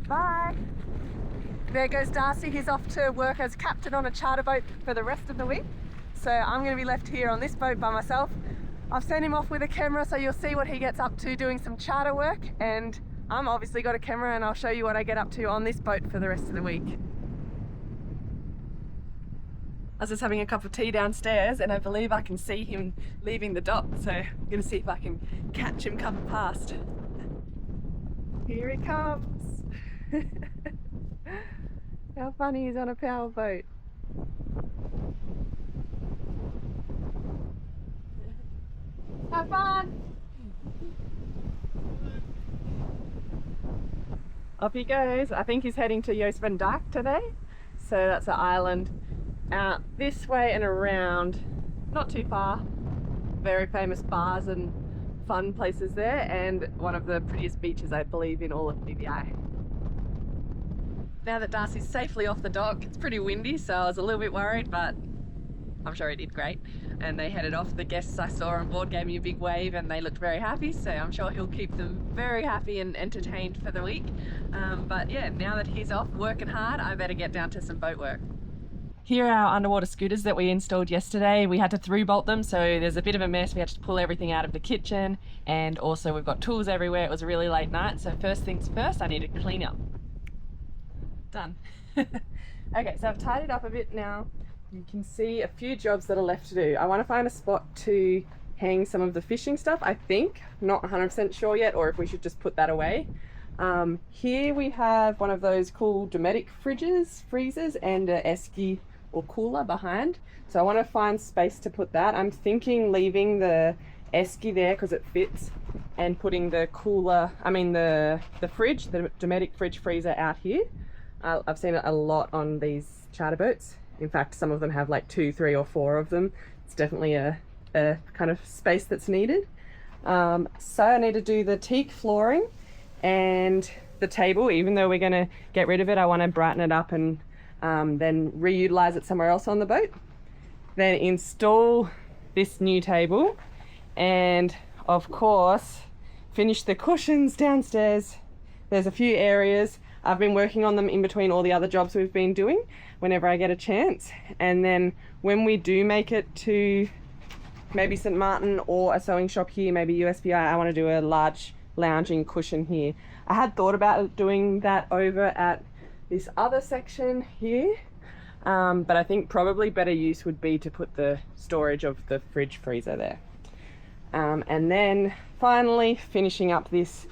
Bye. There goes Darcy. He's off to work as captain on a charter boat for the rest of the week. So I'm going to be left here on this boat by myself. I've sent him off with a camera so you'll see what he gets up to doing some charter work, and I'm obviously got a camera and I'll show you what I get up to on this boat for the rest of the week. I was just having a cup of tea downstairs and I believe I can see him leaving the dock, so I'm going to see if I can catch him coming past. Here he comes. How funny, he's on a power boat. Have fun! Off he goes. I think he's heading to Yvette and Darcy today. So that's an island out this way and around, not too far. Very famous bars and fun places there, and one of the prettiest beaches I believe in all of BVI. Now that Darcy's safely off the dock, it's pretty windy, so I was a little bit worried, but I'm sure he did great. And they headed off. The guests I saw on board gave me a big wave and they looked very happy, so I'm sure he'll keep them very happy and entertained for the week. But yeah, now that he's off working hard, I better get down to some boat work. Here are our underwater scooters that we installed yesterday. We had to through bolt them, so there's a bit of a mess. We had to pull everything out of the kitchen, and also we've got tools everywhere. It was a really late night, so first things first, I need to clean up. Done. Okay, so I've tidied up a bit now. You can see a few jobs that are left to do. I want to find a spot to hang some of the fishing stuff, I think. Not 100% sure yet, or if we should just put that away. Here we have one of those cool Dometic freezers, and a esky or cooler behind. So I want to find space to put that. I'm thinking leaving the esky there because it fits, and putting the cooler, the fridge, the Dometic fridge freezer out here. I've seen it a lot on these charter boats. In fact, some of them have like 2, 3 or 4 of them. It's definitely a kind of space that's needed. So I need to do the teak flooring and the table. Even though we're going to get rid of it, I want to brighten it up and then reutilize it somewhere else on the boat. Then install this new table, and of course finish the cushions downstairs. There's a few areas. I've been working on them in between all the other jobs we've been doing whenever I get a chance. And then when we do make it to maybe St. Martin or a sewing shop here, maybe USPI, I want to do a large lounging cushion here. I had thought about doing that over at this other section here, but I think probably better use would be to put the storage of the fridge freezer there. And then finally finishing up this.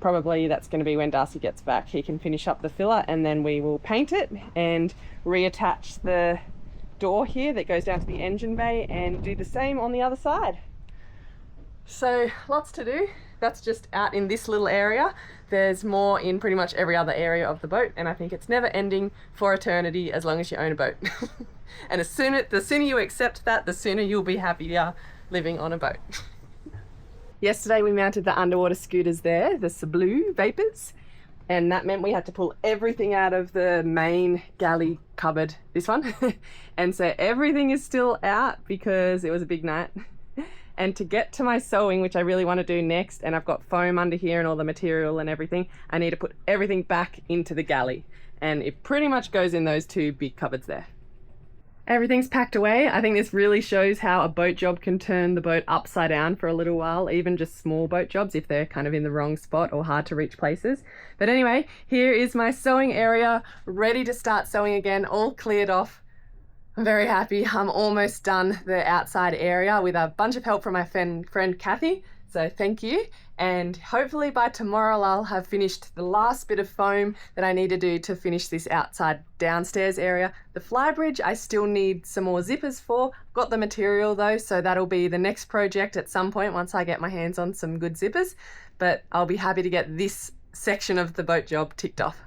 Probably that's going to be when Darcy gets back. He can finish up the filler and then we will paint it and reattach the door here that goes down to the engine bay and do the same on the other side. So lots to do. That's just out in this little area. There's more in pretty much every other area of the boat, and I think it's never ending for eternity as long as you own a boat. And the sooner you accept that, the sooner you'll be happier living on a boat. Yesterday we mounted the underwater scooters there, the Blue Vapors, and that meant we had to pull everything out of the main galley cupboard, this one. And so everything is still out because it was a big night. And to get to my sewing, which I really want to do next, and I've got foam under here and all the material and everything, I need to put everything back into the galley. And it pretty much goes in those 2 big cupboards there. Everything's packed away. I think this really shows how a boat job can turn the boat upside down for a little while, even just small boat jobs if they're kind of in the wrong spot or hard to reach places. But anyway, here is my sewing area, ready to start sewing again, all cleared off. I'm very happy. I'm almost done the outside area with a bunch of help from my friend Kathy. So thank you. And hopefully by tomorrow I'll have finished the last bit of foam that I need to do to finish this outside downstairs area. The flybridge I still need some more zippers for. Got the material though, so that'll be the next project at some point once I get my hands on some good zippers. But I'll be happy to get this section of the boat job ticked off.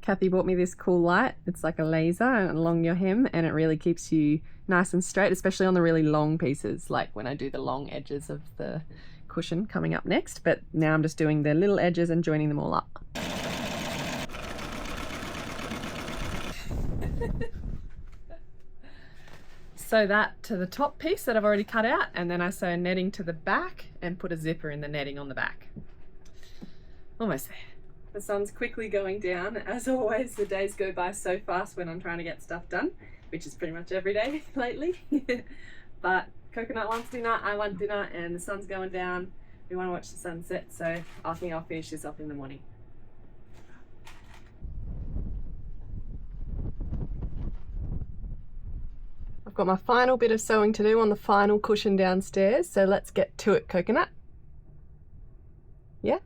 Kathy bought me this cool light. It's like a laser along your hem, and it really keeps you nice and straight, especially on the really long pieces, like when I do the long edges of the cushion coming up next. But now I'm just doing the little edges and joining them all up. Sew that to the top piece that I've already cut out, and then I sew netting to the back and put a zipper in the netting on the back. Almost there. The sun's quickly going down. As always, the days go by so fast when I'm trying to get stuff done, which is pretty much every day lately. But Coconut wants dinner, I want dinner, and the sun's going down. We want to watch the sunset, so I think I'll finish this up in the morning. I've got my final bit of sewing to do on the final cushion downstairs, so let's get to it, Coconut. Yeah?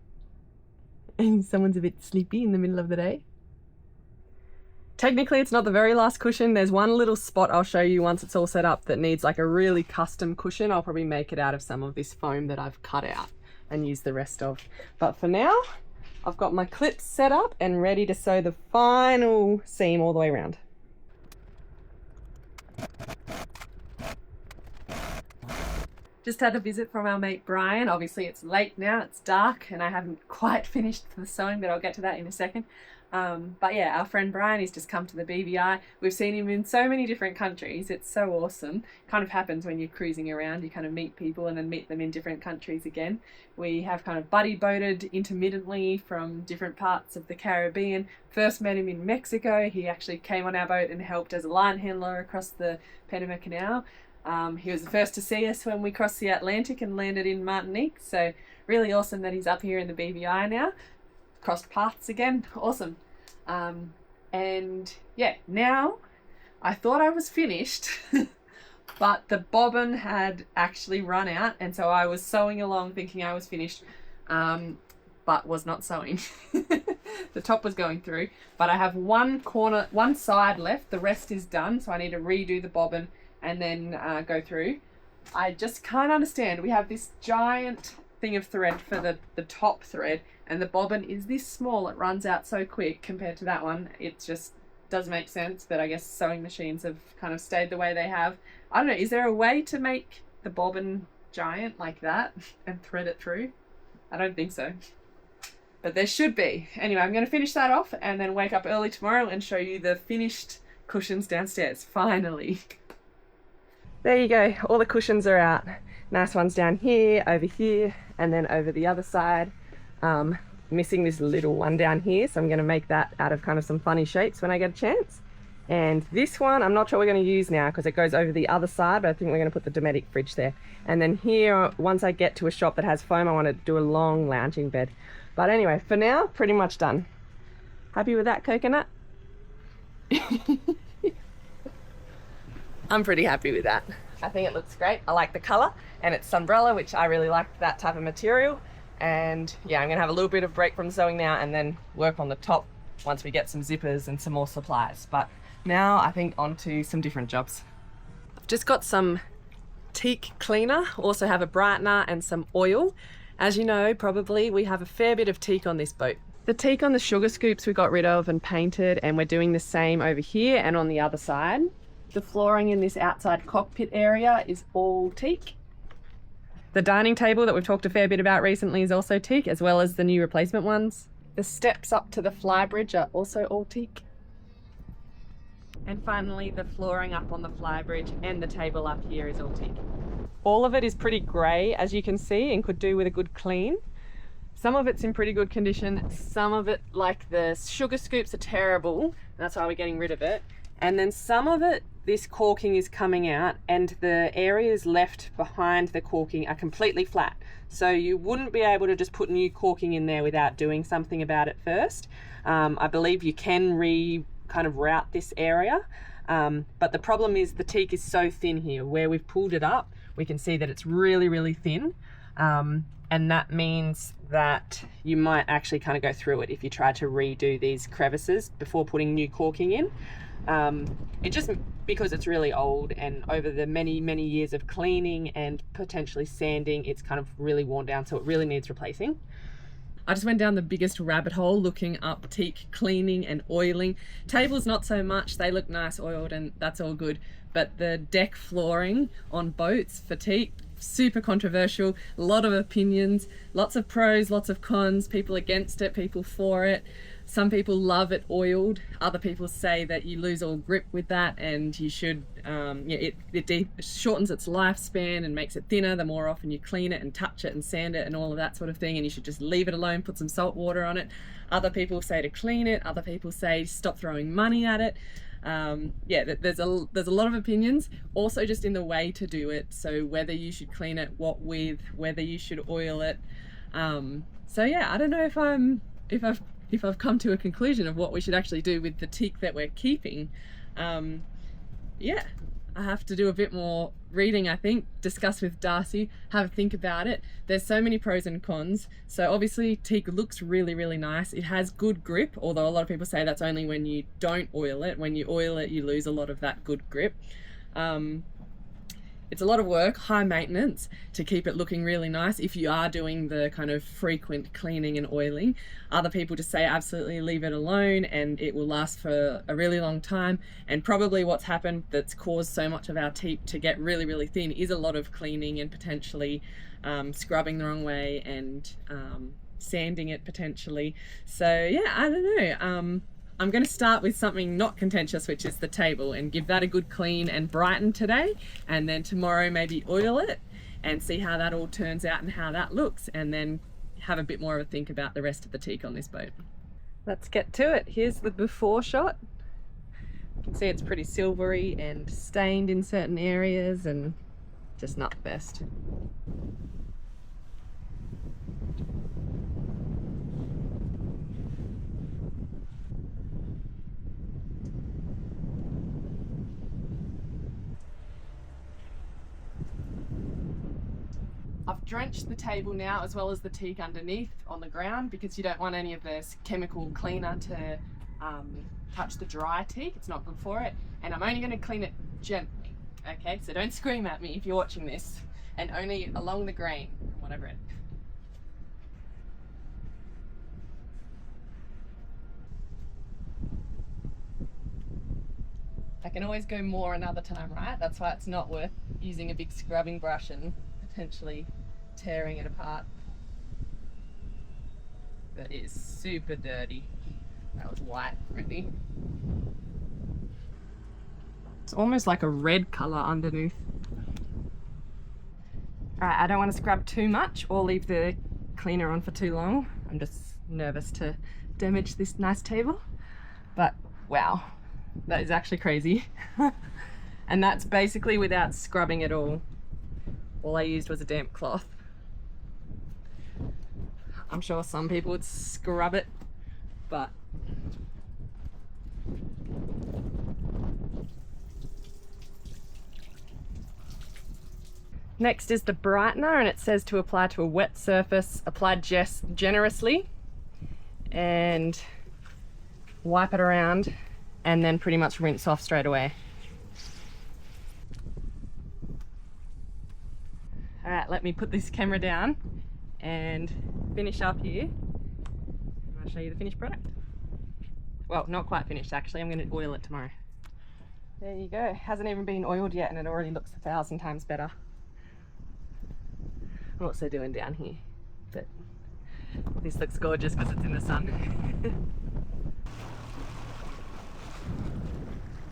And someone's a bit sleepy in the middle of the day. Technically, it's not the very last cushion. There's one little spot I'll show you once it's all set up that needs like a really custom cushion. I'll probably make it out of some of this foam that I've cut out and use the rest of. But for now, I've got my clips set up and ready to sew the final seam all the way around. Just had a visit from our mate Brian. Obviously it's late now, it's dark, and I haven't quite finished the sewing, but I'll get to that in a second. But yeah, our friend Brian, he's just come to the BVI. We've seen him in so many different countries. It's so awesome. Kind of happens when you're cruising around. You kind of meet people and then meet them in different countries again. We have kind of buddy boated intermittently from different parts of the Caribbean. First met him in Mexico. He actually came on our boat and helped as a line handler across the Panama Canal. He was the first to see us when we crossed the Atlantic and landed in Martinique. So really awesome that he's up here in the BVI now. Crossed paths again. Awesome. And yeah, now I thought I was finished, but the bobbin had actually run out, and so I was sewing along thinking I was finished, but was not sewing. The top was going through, but I have one side left. The rest is done, so I need to redo the bobbin and then go through. I just can't understand. We have this giant thing of thread for the top thread, and the bobbin is this small. It runs out so quick compared to that one. It just does make sense, but I guess sewing machines have kind of stayed the way they have. I don't know, is there a way to make the bobbin giant like that and thread it through? I don't think so, but there should be. Anyway, I'm going to finish that off and then wake up early tomorrow and show you the finished cushions downstairs, finally. There you go, all the cushions are out. Nice ones down here, over here, and then over the other side. Missing this little one down here, so I'm going to make that out of kind of some funny shapes when I get a chance. And this one, I'm not sure we're going to use now because it goes over the other side, but I think we're going to put the Dometic fridge there. And then here, once I get to a shop that has foam, I want to do a long lounging bed. But anyway, for now, pretty much done. Happy with that, Coconut? I'm pretty happy with that. I think it looks great. I like the color, and it's sunbrella, which I really like that type of material. And yeah, I'm gonna have a little bit of break from sewing now and then work on the top once we get some zippers and some more supplies. But now I think on to some different jobs. I've just got some Teak cleaner, also have a brightener and some oil. As you know, probably we have a fair bit of teak on this boat. The teak on the sugar scoops we got rid of and painted, and we're doing the same over here and on the other side. The flooring in this outside cockpit area is all teak. The dining table that we've talked a fair bit about recently is also teak, as well as the new replacement ones. The steps up to the flybridge are also all teak. And finally, the flooring up on the flybridge and the table up here is all teak. All of it is pretty grey, as you can see, and could do with a good clean. Some of it's in pretty good condition. Some of it, like the sugar scoops, are terrible. That's why we're getting rid of it. And then some of it, this caulking is coming out, and the areas left behind the caulking are completely flat. So you wouldn't be able to just put new caulking in there without doing something about it first. I believe you can kind of route this area. But the problem is the teak is so thin here. Where we've pulled it up, we can see that it's really, really thin. And that means that you might actually kind of go through it if you try to redo these crevices before putting new caulking in. It just, because it's really old, and over the many, many years of cleaning and potentially sanding, it's kind of really worn down, so it really needs replacing. I just went down the biggest rabbit hole looking up teak cleaning and oiling. Tables not so much, they look nice oiled and that's all good, but the deck flooring on boats for teak, super controversial, a lot of opinions, lots of pros, lots of cons, people against it, people for it. Some people love it oiled. Other people say that you lose all grip with that, and you should, it shortens its lifespan and makes it thinner the more often you clean it and touch it and sand it and all of that sort of thing, and you should just leave it alone, put some salt water on it. Other people say to clean it. Other people say stop throwing money at it. There's a lot of opinions, also just in the way to do it. So whether you should clean it, what with, whether you should oil it. So yeah, I don't know if I've come to a conclusion of what we should actually do with the teak that we're keeping. I have to do a bit more reading, I think, discuss with Darcy, have a think about it. There's so many pros and cons. So obviously teak looks really, really nice. It has good grip, although a lot of people say that's only when you don't oil it. When you oil it, you lose a lot of that good grip. It's a lot of work, high maintenance, to keep it looking really nice if you are doing the kind of frequent cleaning and oiling. Other people just say absolutely leave it alone and it will last for a really long time. And probably what's happened that's caused so much of our teak to get really, really thin is a lot of cleaning and potentially scrubbing the wrong way and sanding it potentially. So yeah, I don't know. I'm going to start with something not contentious, which is the table, and give that a good clean and brighten today, and then tomorrow maybe oil it and see how that all turns out and how that looks, and then have a bit more of a think about the rest of the teak on this boat. Let's get to it. Here's the before shot. You can see it's pretty silvery and stained in certain areas and just not the best. I've drenched the table now as well as the teak underneath on the ground because you don't want any of this chemical cleaner to touch the dry teak. It's not good for it. And I'm only going to clean it gently, okay? So don't scream at me if you're watching this, and only along the grain, whatever it. I can always go more another time, right? That's why it's not worth using a big scrubbing brush and potentially tearing it apart. That is super dirty. That was white, really. It's almost like a red colour underneath. Alright, I don't want to scrub too much or leave the cleaner on for too long. I'm just nervous to damage this nice table. But wow, that is actually crazy. And that's basically without scrubbing at all. All I used was a damp cloth. I'm sure some people would scrub it, but next is the brightener, and it says to apply to a wet surface, applied generously, and wipe it around, and then pretty much rinse off straight away. All right, let me put this camera down and finish up here. I'll show you the finished product. Well, not quite finished actually. I'm going to oil it tomorrow. There you go. Hasn't even been oiled yet and it already looks 1,000 times better. I'm also doing down here, but this looks gorgeous because it's in the sun.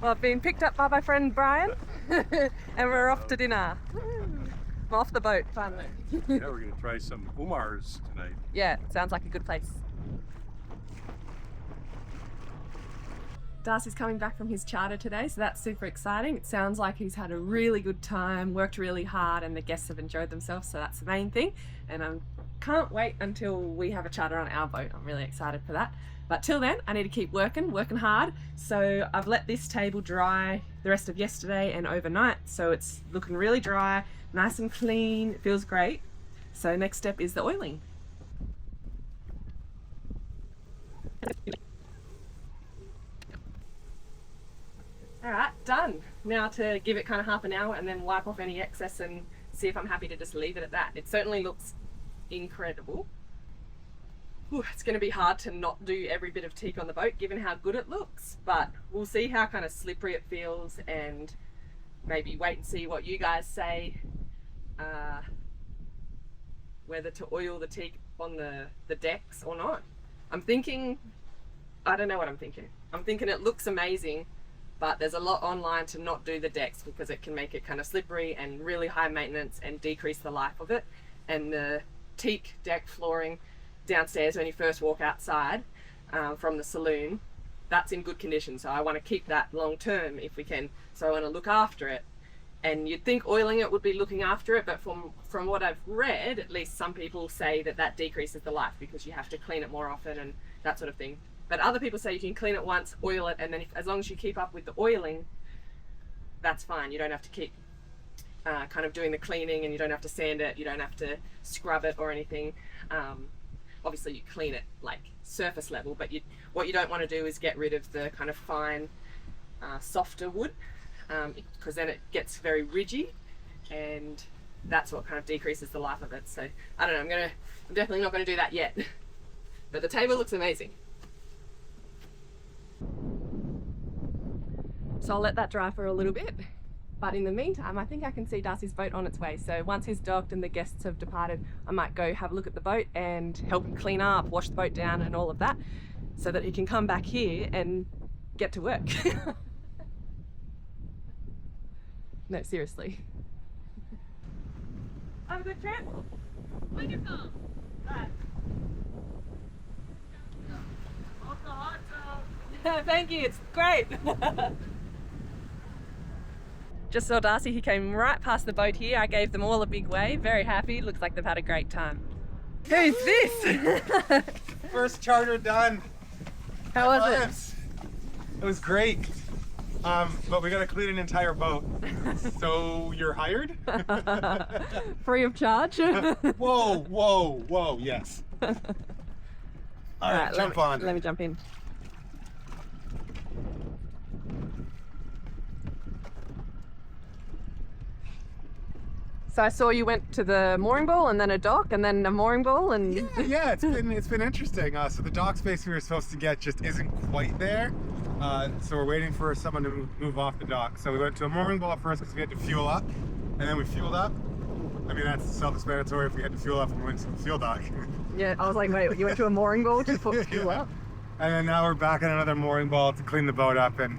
Well, I've been picked up by my friend Brian and we're off to dinner. I'm off the boat finally. Yeah, we're going to try some homars tonight. Yeah, sounds like a good place. Darcy's coming back from his charter today, so that's super exciting. It sounds like he's had a really good time, worked really hard, and the guests have enjoyed themselves, so that's the main thing. And I can't wait until we have a charter on our boat. I'm really excited for that. But till then, I need to keep working hard. So I've let this table dry the rest of yesterday and overnight, so it's looking really dry, nice and clean. It feels great. So next step is the oiling. Alright, done. Now to give it kind of half an hour and then wipe off any excess and see if I'm happy to just leave it at that. It certainly looks incredible. Ooh, it's going to be hard to not do every bit of teak on the boat given how good it looks, but we'll see how kind of slippery it feels and maybe wait and see what you guys say, whether to oil the teak on the decks or not. I'm thinking I don't know what I'm thinking. I'm thinking it looks amazing, but there's a lot online to not do the decks because it can make it kind of slippery and really high maintenance and decrease the life of it. And the teak deck flooring downstairs when you first walk outside from the saloon, that's in good condition. So I want to keep that long term if we can. So I want to look after it. And you'd think oiling it would be looking after it, but from what I've read, at least some people say that that decreases the life because you have to clean it more often and that sort of thing. But other people say you can clean it once, oil it, and then as long as you keep up with the oiling, that's fine. You don't have to keep kind of doing the cleaning, and you don't have to sand it, you don't have to scrub it or anything. Obviously you clean it like surface level, but what you don't want to do is get rid of the kind of fine, softer wood, because then it gets very ridgy, and that's what kind of decreases the life of it. So I don't know, I'm definitely not going to do that yet. But the table looks amazing. So I'll let that dry for a little bit. But in the meantime, I think I can see Darcy's boat on its way. So once he's docked and the guests have departed, I might go have a look at the boat and help him clean up, wash the boat down and all of that, so that he can come back here and get to work. No, seriously. Have a good trip. Wonderful. Right. Thank you, it's great. Just saw Darcy, he came right past the boat here. I gave them all a big wave, very happy. Looks like they've had a great time. Who's this? First charter done. How was it? It was great. But we gotta clean an entire boat. So you're hired? Free of charge? Whoa, yes. All right, jump on. Let me jump in. So I saw you went to the mooring ball and then a dock and then a mooring ball and... Yeah, it's been interesting. So the dock space we were supposed to get just isn't quite there. So we're waiting for someone to move off the dock. So we went to a mooring ball first because we had to fuel up. And then we fueled up. I mean, that's self-explanatory if we had to fuel up and we went to the fuel dock. Yeah, I was like, wait, you went to a mooring ball to fuel up? And then now we're back at another mooring ball to clean the boat up and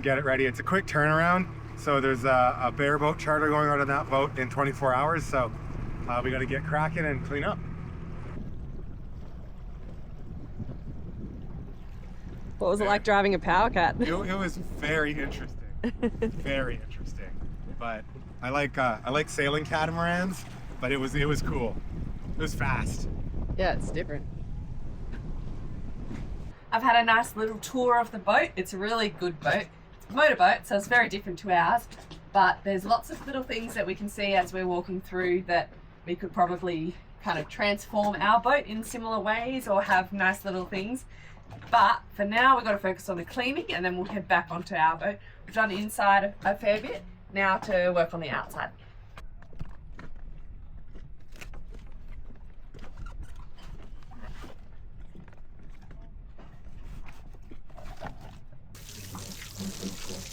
get it ready. It's a quick turnaround. So there's a bareboat charter going out on that boat in 24 hours. So we got to get cracking and clean up. What was it like driving a power cat? It was very interesting. Very interesting. But I like sailing catamarans, but it was cool. It was fast. Yeah, it's different. I've had a nice little tour of the boat. It's a really good boat. It's a motorboat, so it's very different to ours, but there's lots of little things that we can see as we're walking through that we could probably kind of transform our boat in similar ways or have nice little things. But for now, we've got to focus on the cleaning and then we'll head back onto our boat. We've done inside a fair bit, now to work on the outside.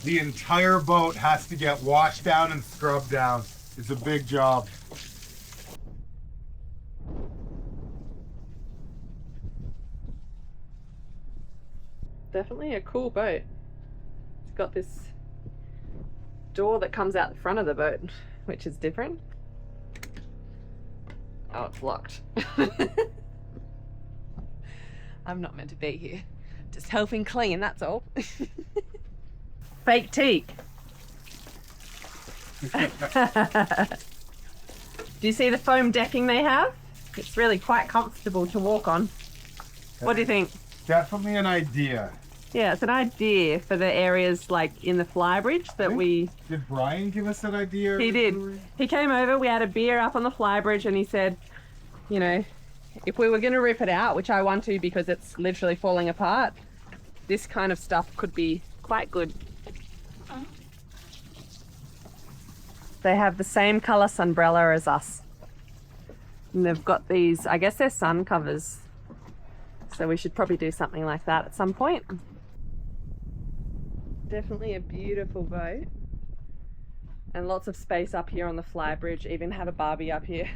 The entire boat has to get washed down and scrubbed down. It's a big job. Definitely a cool boat. It's got this door that comes out the front of the boat, which is different. Oh, it's locked. I'm not meant to be here. Just helping clean, that's all. Fake teak. Do you see the foam decking they have? It's really quite comfortable to walk on. What do you think? Definitely an idea. Yeah, it's an idea for the areas like in the flybridge that we... Did Brian give us that idea? He did. He came over, we had a beer up on the flybridge and he said, you know, if we were going to rip it out, which I want to because it's literally falling apart, this kind of stuff could be quite good. They have the same colour sunbrella as us. And they've got these, I guess they're sun covers. So we should probably do something like that at some point. Definitely a beautiful boat. And lots of space up here on the flybridge, even have a barbie up here.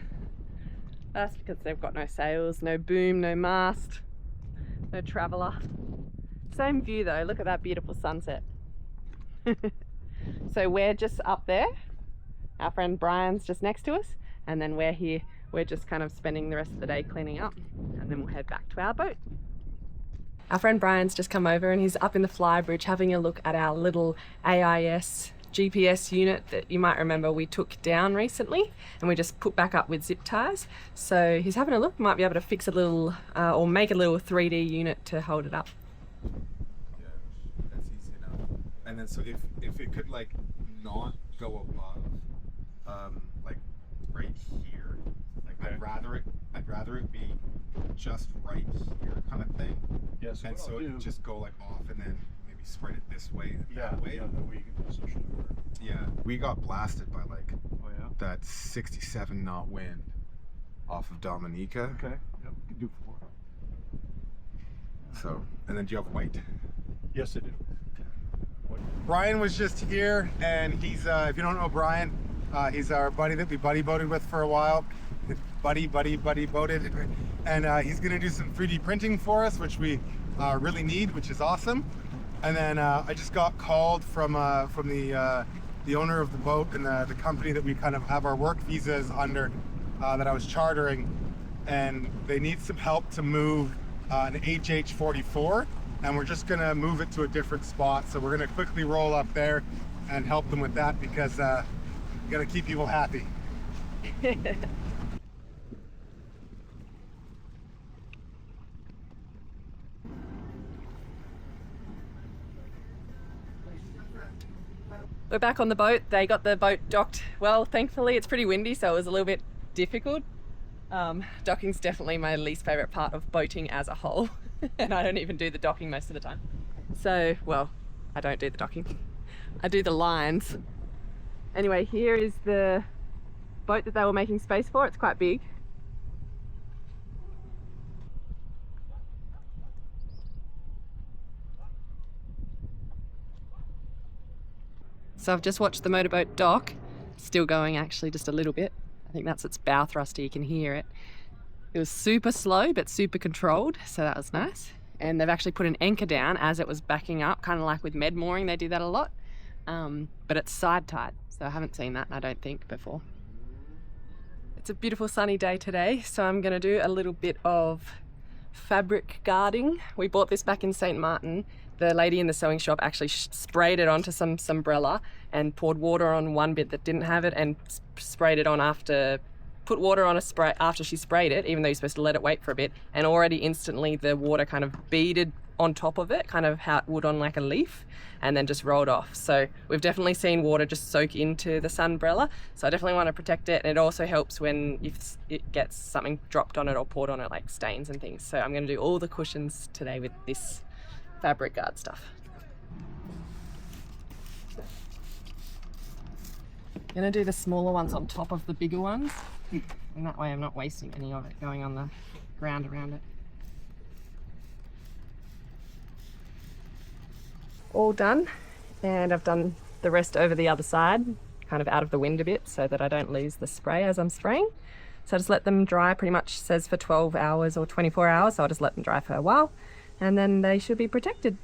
That's because they've got no sails, no boom, no mast, no traveller. Same view though, look at that beautiful sunset. So we're just up there, our friend Brian's just next to us, and then we're here, we're just kind of spending the rest of the day cleaning up, and then we'll head back to our boat. Our friend Brian's just come over and he's up in the flybridge having a look at our little AIS GPS unit that you might remember we took down recently and we just put back up with zip ties. So he's having a look, might be able to fix a little or make a little 3D unit to hold it up. Yeah, that's easy enough. And then so if it could like not go above like right here, like I'd rather it be just right here kind of thing. Yeah, so and so it just go like off and then maybe spread it this way, that way. Yeah, that way you can position it. Yeah, we got blasted by like that 67 knot wind off of Dominica. Okay, yep, you can do 4. So, and then do you have white? Yes, I do. Brian was just here, and he's, if you don't know Brian, he's our buddy that we buddy boated with for a while. Buddy boated. And he's gonna do some 3D printing for us, which we really need, which is awesome. And then I just got called from the owner of the boat and the company that we kind of have our work visas under, that I was chartering, and they need some help to move an HH44, and we're just gonna move it to a different spot. So we're gonna quickly roll up there and help them with that, because we gotta keep people happy. We're back on the boat. They got the boat docked well, thankfully. It's pretty windy, so it was a little bit difficult. Docking's definitely my least favorite part of boating as a whole. And I don't even do the docking most of the time. So, well, I don't do the docking. I do the lines. Anyway, here is the boat that they were making space for. It's quite big. So I've just watched the motorboat dock, still going actually just a little bit. I think that's its bow thruster, you can hear it. It was super slow but super controlled, so that was nice. And they've actually put an anchor down as it was backing up, kind of like with med mooring, they do that a lot. But it's side tied, so I haven't seen that, I don't think, before. It's a beautiful sunny day today, so I'm gonna do a little bit of fabric guarding. We bought this back in St. Martin. The lady in the sewing shop actually sprayed it onto some umbrella and poured water on one bit that didn't have it and sprayed it on after, put water on a spray after she sprayed it, even though you're supposed to let it wait for a bit, and already instantly the water kind of beaded on top of it, kind of how it would on like a leaf, and then just rolled off. So we've definitely seen water just soak into the sunbrella, so I definitely want to protect it. And it also helps when if it gets something dropped on it or poured on it, like stains and things. So I'm going to do all the cushions today with this fabric guard stuff. I'm going to do the smaller ones on top of the bigger ones, and that way I'm not wasting any of it going on the ground around it. All done, and I've done the rest over the other side, kind of out of the wind a bit so that I don't lose the spray as I'm spraying. So I just let them dry, pretty much says for 12 hours or 24 hours, so I'll just let them dry for a while and then they should be protected.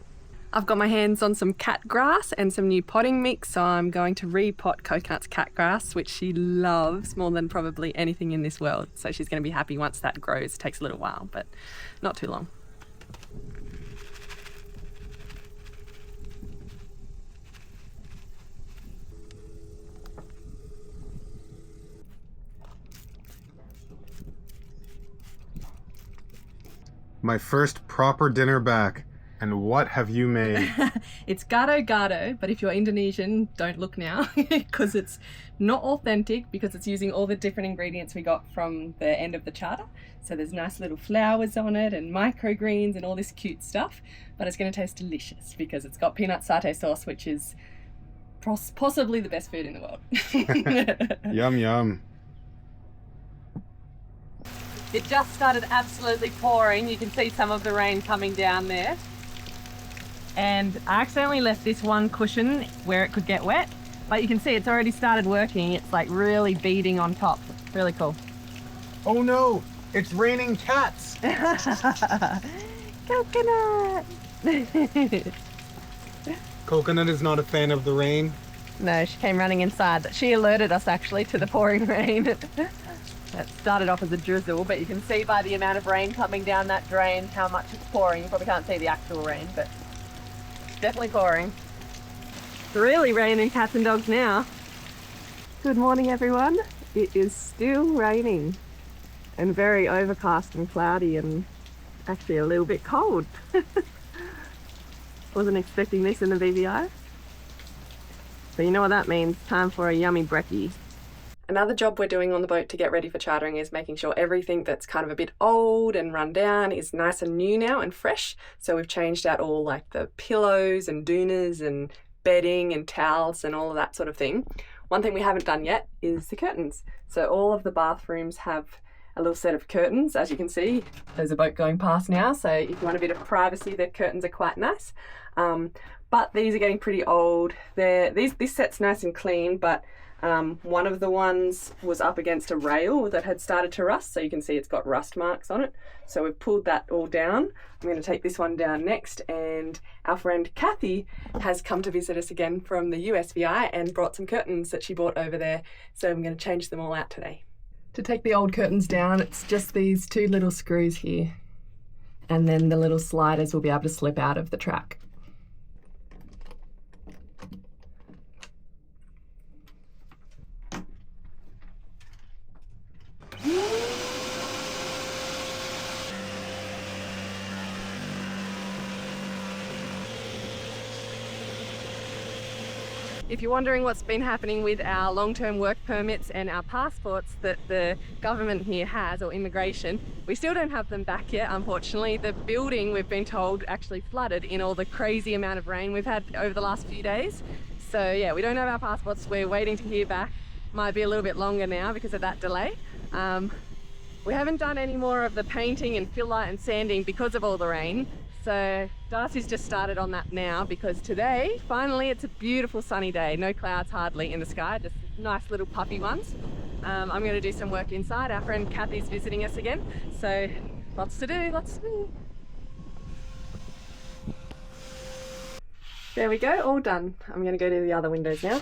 I've got my hands on some cat grass and some new potting mix, so I'm going to repot Coconut's cat grass, which she loves more than probably anything in this world. So she's going to be happy once that grows. It takes a little while, but not too long. My first proper dinner back. And what have you made? It's gado-gado, but if you're Indonesian, don't look now because it's not authentic, because it's using all the different ingredients we got from the end of the charter. So there's nice little flowers on it and microgreens and all this cute stuff, but it's going to taste delicious because it's got peanut satay sauce, which is possibly the best food in the world. Yum, yum. It just started absolutely pouring. You can see some of the rain coming down there. And I accidentally left this one cushion where it could get wet, but you can see it's already started working. It's like really beading on top. Really cool. Oh no, it's raining cats. Coconut. Coconut is not a fan of the rain. No, she came running inside. She alerted us actually to the pouring rain. It started off as a drizzle, but you can see by the amount of rain coming down that drain how much it's pouring. You probably can't see the actual rain, but it's definitely pouring. It's really raining cats and dogs now. Good morning, everyone. It is still raining and very overcast and cloudy and actually a little bit cold. Wasn't expecting this in the VVI. But you know what that means, time for a yummy brekkie. Another job we're doing on the boat to get ready for chartering is making sure everything that's kind of a bit old and run down is nice and new now and fresh. So we've changed out all like the pillows and doonas and bedding and towels and all of that sort of thing. One thing we haven't done yet is the curtains. So all of the bathrooms have a little set of curtains. As you can see, there's a boat going past now. So if you want a bit of privacy, the curtains are quite nice. But these are getting pretty old. This set's nice and clean, but one of the ones was up against a rail that had started to rust, so you can see it's got rust marks on it. So we've pulled that all down. I'm going to take this one down next, and our friend Kathy has come to visit us again from the USVI and brought some curtains that she bought over there, so I'm going to change them all out today. To take the old curtains down, it's just these two little screws here, and then the little sliders will be able to slip out of the track. If you're wondering what's been happening with our long-term work permits and our passports that the government here has, or immigration, we still don't have them back yet, unfortunately. The building, we've been told, actually flooded in all the crazy amount of rain we've had over the last few days. So yeah, we don't have our passports. We're waiting to hear back. Might be a little bit longer now because of that delay. We haven't done any more of the painting and fill light and sanding because of all the rain. So Darcy's just started on that now because today, finally, it's a beautiful sunny day. No clouds hardly in the sky, just nice little puffy ones. I'm going to do some work inside. Our friend Kathy's visiting us again. So lots to do, lots to do. There we go, all done. I'm going to go to the other windows now.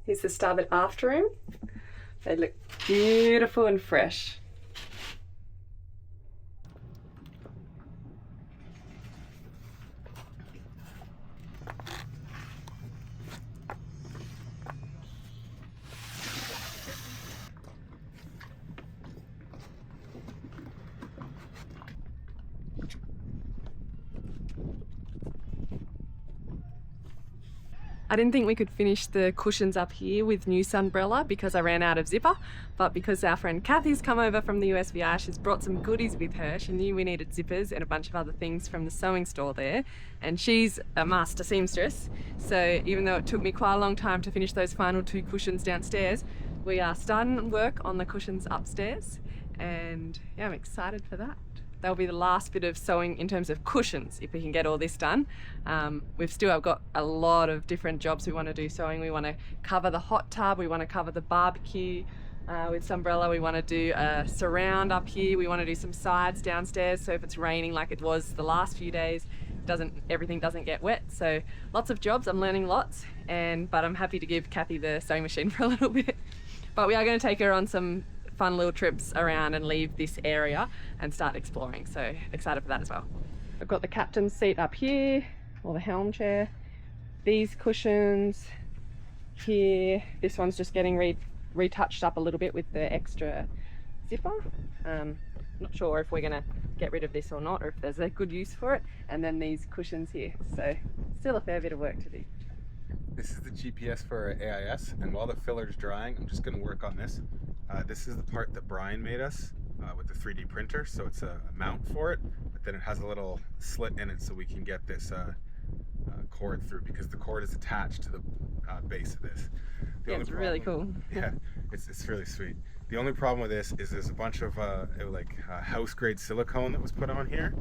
Here's the starboard aft room. They look beautiful and fresh. I didn't think we could finish the cushions up here with new Sunbrella because I ran out of zipper, but because our friend Kathy's come over from the USVI, she's brought some goodies with her. She knew we needed zippers and a bunch of other things from the sewing store there, and she's a master seamstress. So even though it took me quite a long time to finish those final two cushions downstairs, we are starting work on the cushions upstairs, and yeah, I'm excited for that. That'll be the last bit of sewing in terms of cushions if we can get all this done. We've still got a lot of different jobs we want to do sewing. We want to cover the hot tub, we want to cover the barbecue with Sunbrella, we want to do a surround up here, we want to do some sides downstairs, so if it's raining like it was the last few days, everything doesn't get wet. So lots of jobs, I'm learning lots, but I'm happy to give Kathy the sewing machine for a little bit. But we are going to take her on some fun little trips around and leave this area and start exploring, so excited for that as well. I've got the captain's seat up here, or the helm chair, these cushions here. This one's just getting retouched up a little bit with the extra zipper. Not sure if we're gonna get rid of this or not, or if there's a good use for it. And then these cushions here, so still a fair bit of work to do. This is the GPS for our AIS, and while the filler's drying, I'm just going to work on this. This is the part that Brian made us with the 3D printer, so it's a mount for it, but then it has a little slit in it so we can get this cord through, because the cord is attached to the base of this. Yeah, it's really cool. Yeah, it's really sweet. The only problem with this is there's a bunch of house grade silicone that was put on here,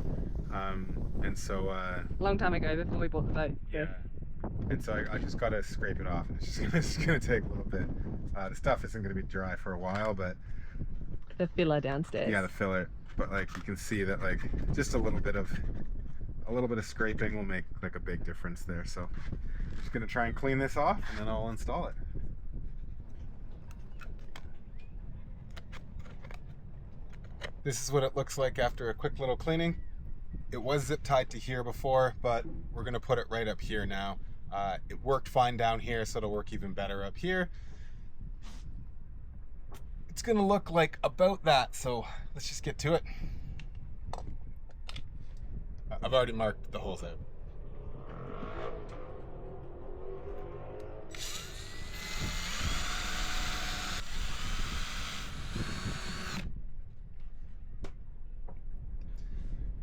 and so long time ago, before we bought the boat. Yeah. And so I just got to scrape it off, and it's just going to take a little bit. The stuff isn't going to be dry for a while, but the filler downstairs. Yeah, the filler. But like you can see that like just a little bit of a little bit of scraping will make like a big difference there. So I'm just gonna try and clean this off and then I'll install it. This is what it looks like after a quick little cleaning. It was zip tied to here before, but we're gonna put it right up here now. It worked fine down here, so it'll work even better up here. It's gonna look like about that, so let's just get to it. I've already marked the holes out.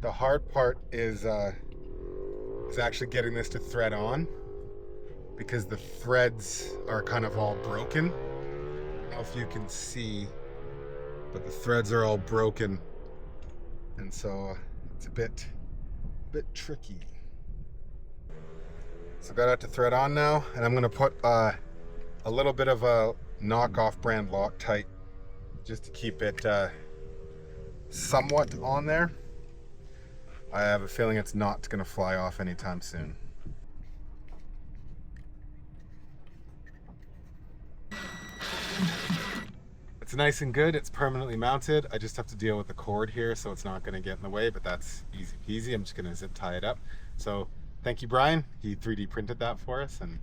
The hard part is actually getting this to thread on, because the threads are kind of all broken. I don't know if you can see, but the threads are all broken, and so it's a bit tricky. So got it to thread on now, and I'm gonna put a little bit of a knockoff brand Loctite just to keep it somewhat on there. I have a feeling it's not gonna fly off anytime soon. It's nice and good. It's permanently mounted. I just have to deal with the cord here, so it's not going to get in the way, but that's easy peasy. I'm just going to zip tie it up. So thank you, Brian. He 3D printed that for us, and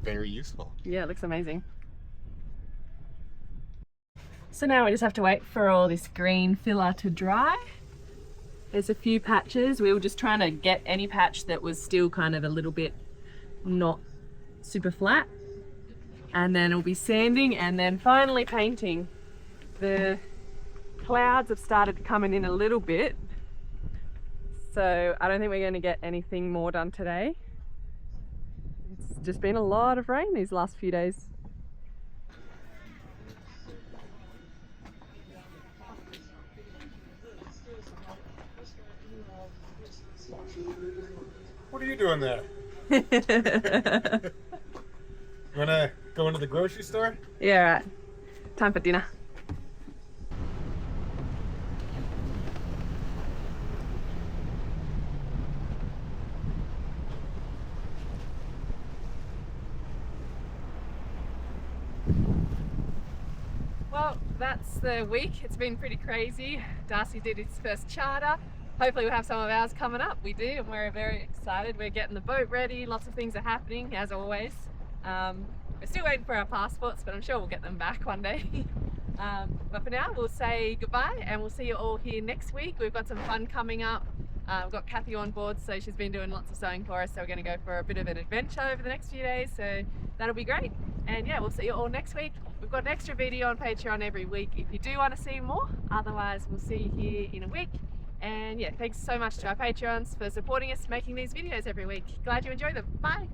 very useful. Yeah, it looks amazing. So now we just have to wait for all this green filler to dry. There's a few patches. We were just trying to get any patch that was still kind of a little bit not super flat. And then it'll be sanding and then finally painting. The clouds have started coming in a little bit, so I don't think we're going to get anything more done today. It's just been a lot of rain these last few days. What are you doing there? You wanna go into the grocery store? Yeah, right. Time for dinner. Well, that's the week. It's been pretty crazy. Darcy did his first charter. Hopefully we'll have some of ours coming up. We do, and we're very excited. We're getting the boat ready. Lots of things are happening, as always. We're still waiting for our passports, but I'm sure we'll get them back one day. But for now, we'll say goodbye, and we'll see you all here next week. We've got some fun coming up. We've got Kathy on board, so she's been doing lots of sewing for us, so we're going to go for a bit of an adventure over the next few days, so that'll be great. And yeah, we'll see you all next week. We've got an extra video on Patreon every week if you do want to see more. Otherwise, we'll see you here in a week. And yeah, thanks so much to our Patreons for supporting us making these videos every week. Glad you enjoy them. Bye!